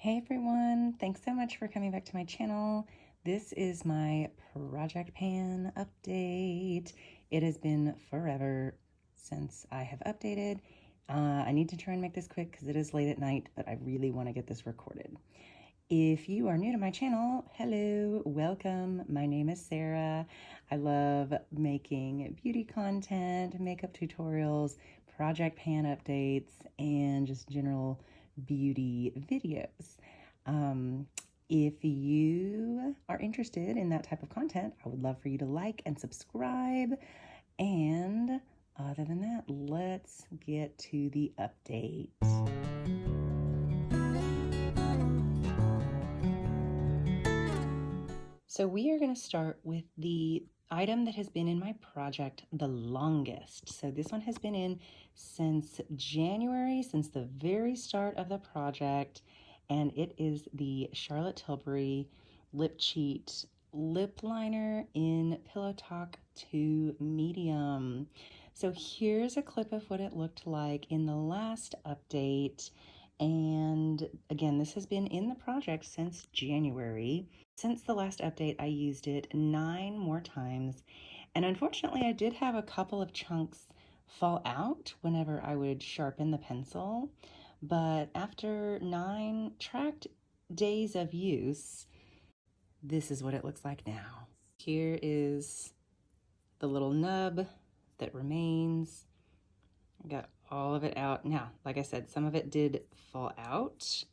Hey everyone, thanks so much for coming back to my channel. This is my project pan update. It has been forever since I have updated. I need to try and make this quick because it is late at night, but I really want to get this recorded. If you are new to my channel, hello, welcome. My name is Sarah. I love making beauty content, makeup tutorials, project pan updates, and just general beauty videos. If you are interested in that type of content, I would love for you to like and subscribe. And other than that, let's get to the update. So we are going to start with the item that has been in my project the longest. So this one has been in since January, since the very start of the project, and it is the Charlotte Tilbury Lip Cheat lip liner in Pillow Talk 2 Medium. So here's a clip of what it looked like in the last update. And again, this has been in the project since January. Since the last update, I used it 9 more times, and unfortunately I did have a couple of chunks fall out whenever I would sharpen the pencil, but after 9 tracked days of use, this is what it looks like now. Here is the little nub that remains. I got all of it out. Now, like I said, some of it did fall out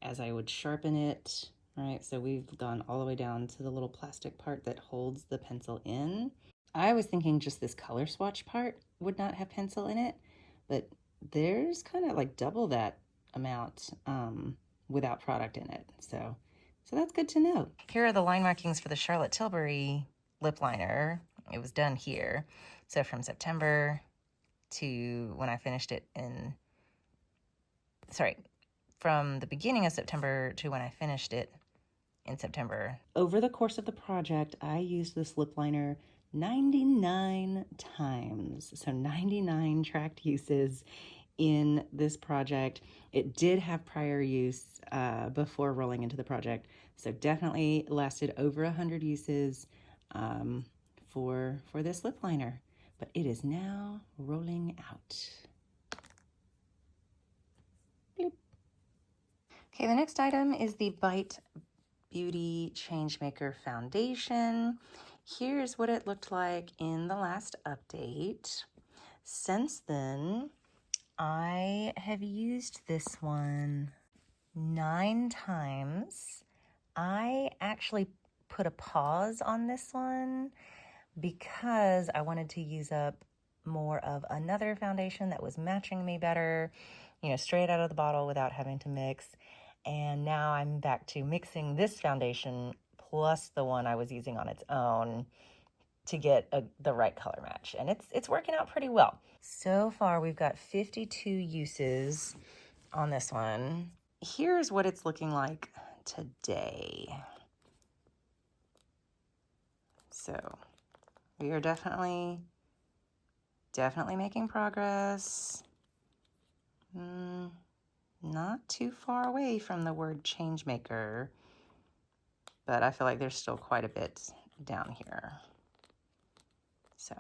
as I would sharpen it. Right, so we've gone all the way down to the little plastic part that holds the pencil in. I was thinking just this color swatch part would not have pencil in it, but there's kind of like double that amount without product in it. So that's good to know. Here are the line markings for the Charlotte Tilbury lip liner. It was done here. So from September to when I finished it from the beginning of September to when I finished it in September. Over the course of the project, I used this lip liner 99 times. So 99 tracked uses in this project. It did have prior use before rolling into the project. So definitely lasted over 100 uses for this lip liner. But it is now rolling out. Bloop. Okay, the next item is the BEAUTY Changemaker Foundation. Here's what it looked like in the last update. Since then, I have used this one 9 times. I actually put a pause on this one because I wanted to use up more of another foundation that was matching me better, you know, straight out of the bottle without having to mix. And now I'm back to mixing this foundation plus the one I was using on its own to get the right color match. And it's working out pretty well. So far, we've got 52 uses on this one. Here's what it's looking like today. So we are definitely making progress. Not too far away from the word changemaker, but I feel like there's still quite a bit down here. So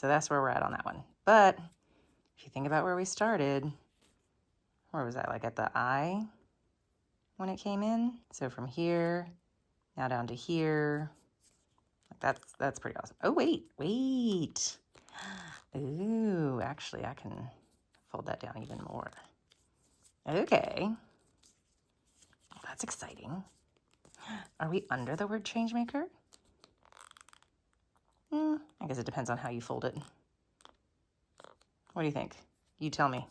that's where we're at on that one. But if you think about where we started, where was that? Like at the eye when it came in? So from here, now down to here. That's pretty awesome. Oh, wait. Ooh, actually, I can fold that down even more. Okay. That's exciting. Are we under the word changemaker? I guess it depends on how you fold it. What do you think? You tell me.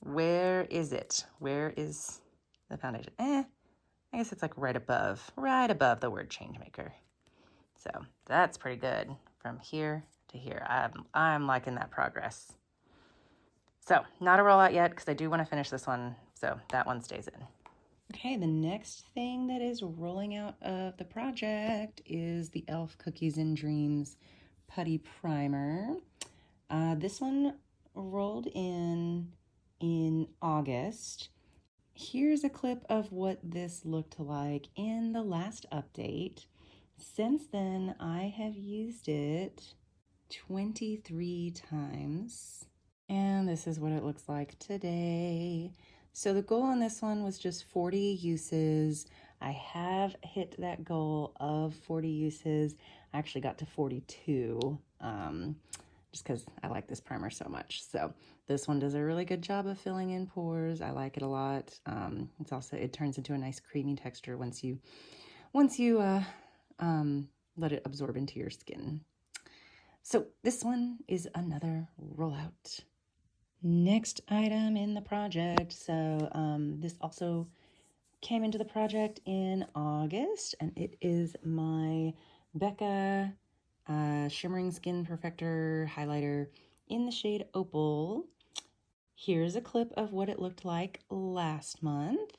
Where is it? Where is the foundation? I guess it's like right above the word changemaker. So that's pretty good from here to here. I'm liking that progress. So not a rollout yet because I do want to finish this one. So that one stays in. Okay, the next thing that is rolling out of the project is the e.l.f. Cookies and Dreams Putty Primer. This one rolled in August. Here's a clip of what this looked like in the last update. Since then, I have used it 23 times. And this is what it looks like today. So the goal on this one was just 40 uses. I have hit that goal of 40 uses. I actually got to 42, just because I like this primer so much. So this one does a really good job of filling in pores. I like it a lot. It turns into a nice creamy texture once you let it absorb into your skin. So this one is another rollout. Next item in the project. So this also came into the project in August, and it is my BECCA Shimmering Skin Perfector highlighter in the shade Opal. Here's a clip of what it looked like last month.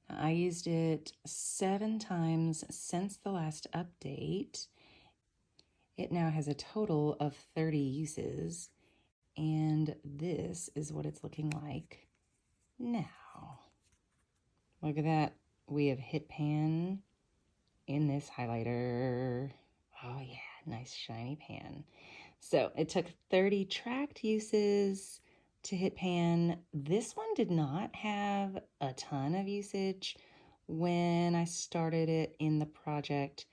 I used it 7 times since the last update. It now has a total of 30 uses, and this is what it's looking like now. Look at that. We have hit pan in this highlighter. Oh yeah, nice shiny pan. So it took 30 tracked uses to hit pan. This one did not have a ton of usage when I started it in the project.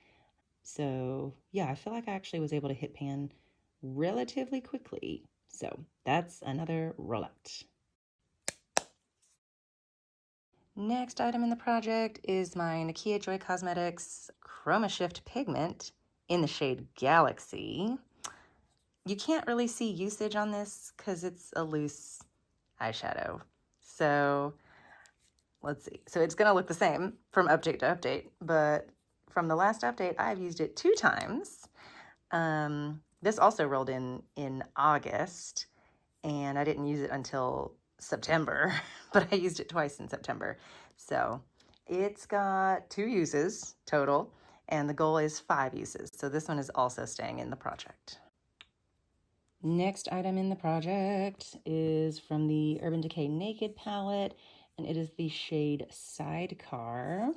So yeah, I feel like I actually was able to hit pan relatively quickly. So that's another rollout. Next item in the project is my Nikkia Joy Cosmetics Chroma Shift Pigment in the shade Galaxy. You can't really see usage on this because it's a loose eyeshadow. So let's see. So it's going to look the same from update to update, but from the last update, I've used it 2 times. This also rolled in August, and I didn't use it until September, but I used it twice in September. So it's got 2 uses total, and the goal is 5 uses. So this one is also staying in the project. Next item in the project is from the Urban Decay Naked palette, and it is the shade Sidecar.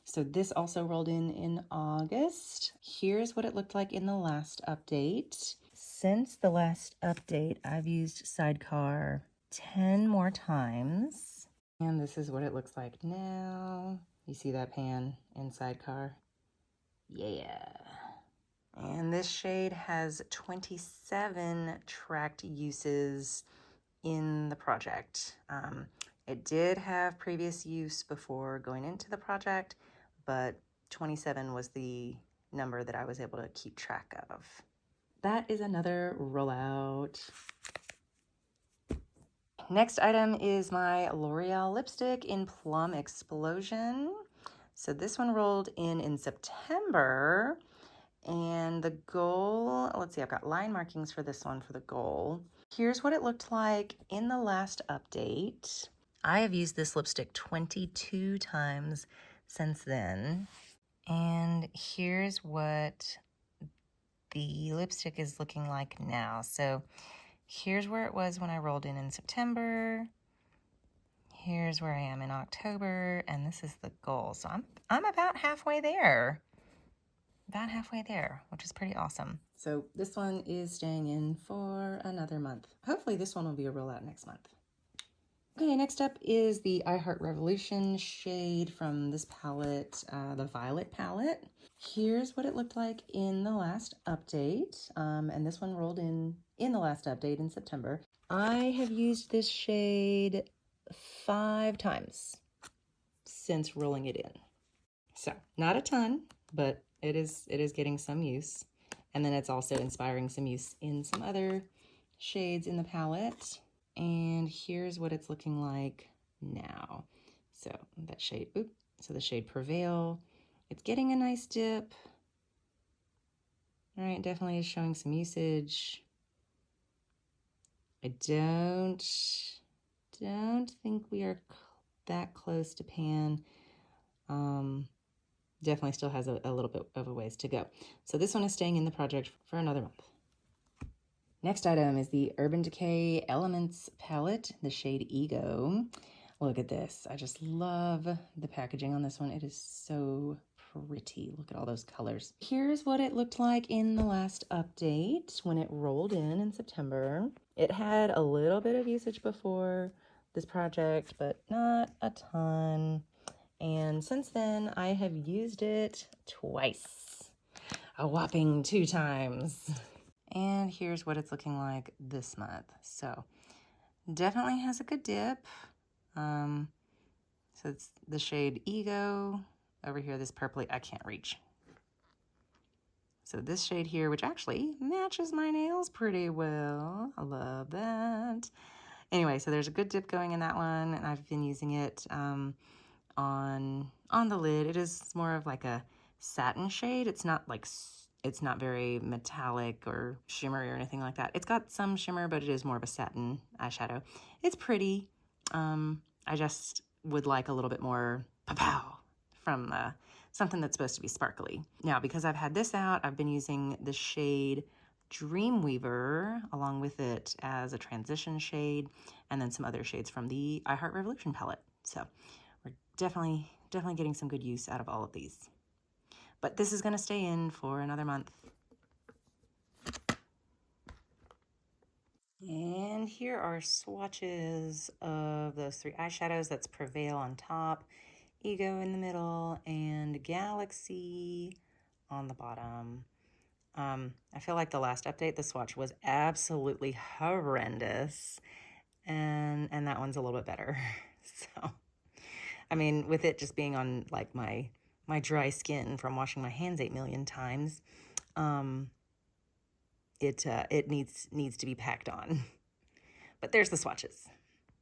So this also rolled in August. Here's what it looked like in the last update. Since the last update, I've used Sidecar 10 more times. And this is what it looks like now. You see that pan in Sidecar? Yeah. And this shade has 27 tracked uses in the project. It did have previous use before going into the project, but 27 was the number that I was able to keep track of. That is another rollout. Next item is my L'Oreal lipstick in Plum Explosion. So this one rolled in September, and the goal, let's see, I've got line markings for this one for the goal. Here's what it looked like in the last update. I have used this lipstick 22 times since then. And here's what the lipstick is looking like now. So here's where it was when I rolled in September. Here's where I am in October, and this is the goal. So I'm about halfway there. About halfway there, which is pretty awesome. So this one is staying in for another month. Hopefully this one will be a rollout next month. Okay, next up is the I Heart Revolution shade from this palette, the Violet palette. Here's what it looked like in the last update, and this one rolled in the last update in September. I have used this shade 5 times since rolling it in. So not a ton, but it is getting some use. And then it's also inspiring some use in some other shades in the palette. And here's what it's looking like now. So that shade, so the shade Prevail, it's getting a nice dip. All right, definitely is showing some usage. I don't think we are that close to pan. Definitely still has a little bit of a ways to go. So this one is staying in the project for another month. Next item is the Urban Decay Elements palette, the shade Ego. Look at this. I just love the packaging on this one. It is so pretty. Look at all those colors. Here's what it looked like in the last update when it rolled in September. It had a little bit of usage before this project, but not a ton. And since then, I have used it twice. A whopping 2 times. And here's what it's looking like this month. So definitely has a good dip. So it's the shade Ego. Over here, this purpley, I can't reach. So this shade here, which actually matches my nails pretty well. I love that. Anyway, so there's a good dip going in that one, and I've been using it on the lid. It is more of like a satin shade. It's not very metallic or shimmery or anything like that. It's got some shimmer, but it is more of a satin eyeshadow. It's pretty. I just would like a little bit more pow from something that's supposed to be sparkly. Now, because I've had this out, I've been using the shade Dreamweaver along with it as a transition shade, and then some other shades from the I Heart Revolution palette. So we're definitely getting some good use out of all of these. But this is going to stay in for another month. And here are swatches of those 3 eyeshadows. That's Prevail on top, Ego in the middle, and Galaxy on the bottom. I feel like the last update, the swatch was absolutely horrendous, and that one's a little bit better. So, I mean, with it just being on like my dry skin from washing my hands 8 million times, it needs to be packed on. But there's the swatches.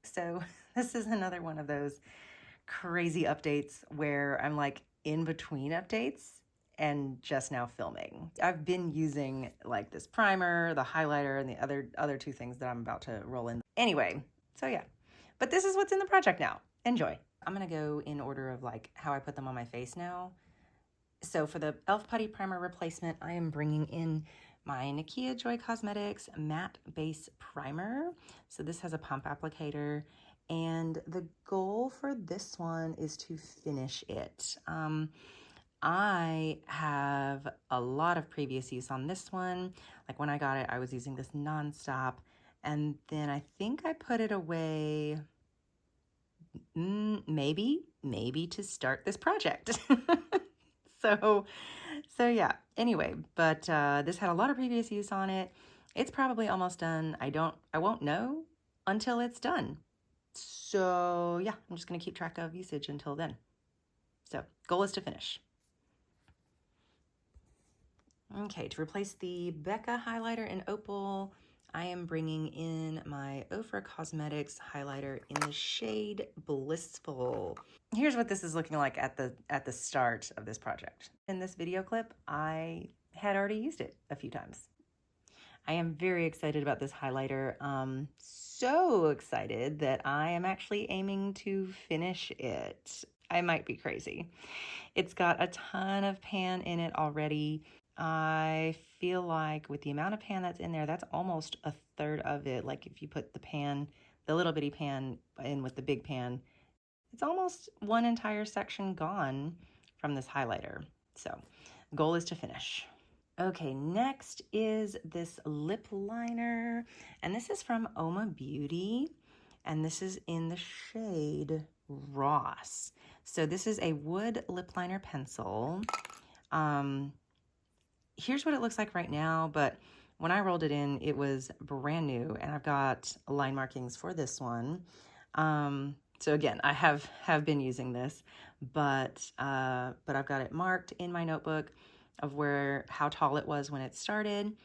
So this is another one of those crazy updates where I'm like in between updates and just now filming. I've been using like this primer, the highlighter, and the other 2 things that I'm about to roll in. Anyway, so yeah. But this is what's in the project now. Enjoy. I'm gonna go in order of like how I put them on my face now. So for the e.l.f. Putty Primer replacement, I am bringing in my Nikkia Joy Cosmetics Matte Base Primer. So this has a pump applicator, and the goal for this one is to finish it. I have a lot of previous use on this one. Like when I got it, I was using this nonstop, and then I think I put it away maybe to start this project. So yeah, anyway, but this had a lot of previous use on it. It's probably almost done. I won't know until it's done. So yeah, I'm just gonna keep track of usage until then. So goal is to finish. Okay, to replace the BECCA highlighter in Opal, I am bringing in my Ofra Cosmetics highlighter in the shade Blissful. Here's what this is looking like at the start of this project. In this video clip, I had already used it a few times. I am very excited about this highlighter. So excited that I am actually aiming to finish it. I might be crazy. It's got a ton of pan in it already. I feel like with the amount of pan that's in there, that's almost a third of it. Like if you put the pan, the little bitty pan in with the big pan, it's almost one entire section gone from this highlighter. So goal is to finish. Okay, next is this lip liner, and this is from Oma Beauty, and this is in the shade Ross. So this is a wood lip liner pencil. Here's what it looks like right now, but when I rolled it in, it was brand new, and I've got line markings for this one. So again, I have been using this, but I've got it marked in my notebook of how tall it was when it started.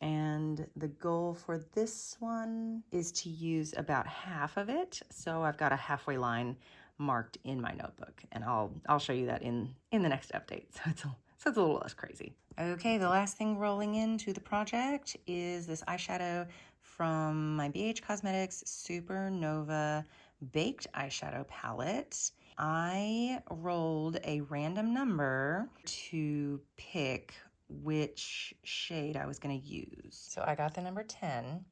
And the goal for this one is to use about half of it. So I've got a halfway line marked in my notebook, and I'll show you that in the next update. So it's a little less crazy. Okay, the last thing rolling into the project is this eyeshadow from my BH Cosmetics Supernova Baked Eyeshadow Palette. I rolled a random number to pick which shade I was going to use. So I got the number 10.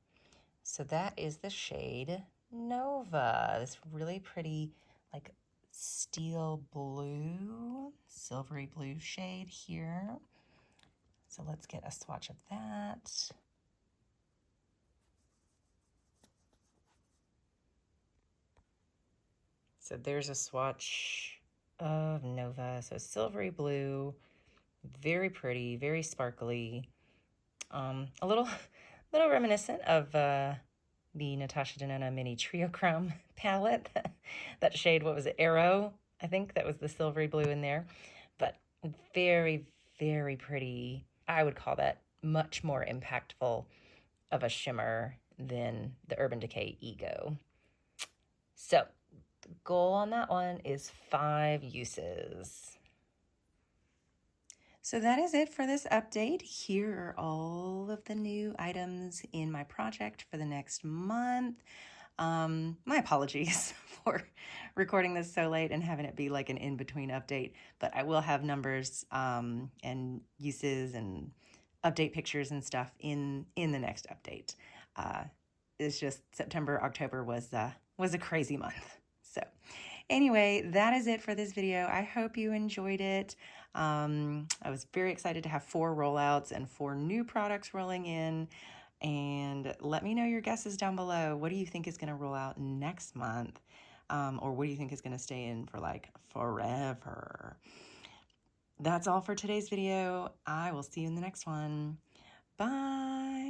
So that is the shade Nova, this really pretty like steel blue, silvery blue shade here. So let's get a swatch of that. So there's a swatch of Nova. So silvery blue, very pretty, very sparkly. A little reminiscent of the Natasha Denona Mini Trio Chrome palette. That shade, what was it, Arrow? I think that was the silvery blue in there. But very, very pretty. I would call that much more impactful of a shimmer than the Urban Decay Ego. So the goal on that one is 5 uses. So that is it for this update. Here are all of the new items in my project for the next month. My apologies for recording this so late and having it be like an in-between update, but I will have numbers and uses and update pictures and stuff in the next update. It's just September, October was a crazy month. So anyway, that is it for this video. I hope you enjoyed it. I was very excited to have 4 rollouts and 4 new products rolling in. And let me know your guesses down below. What do you think is going to roll out next month? Or what do you think is going to stay in for like forever? That's all for today's video. I will see you in the next one. Bye.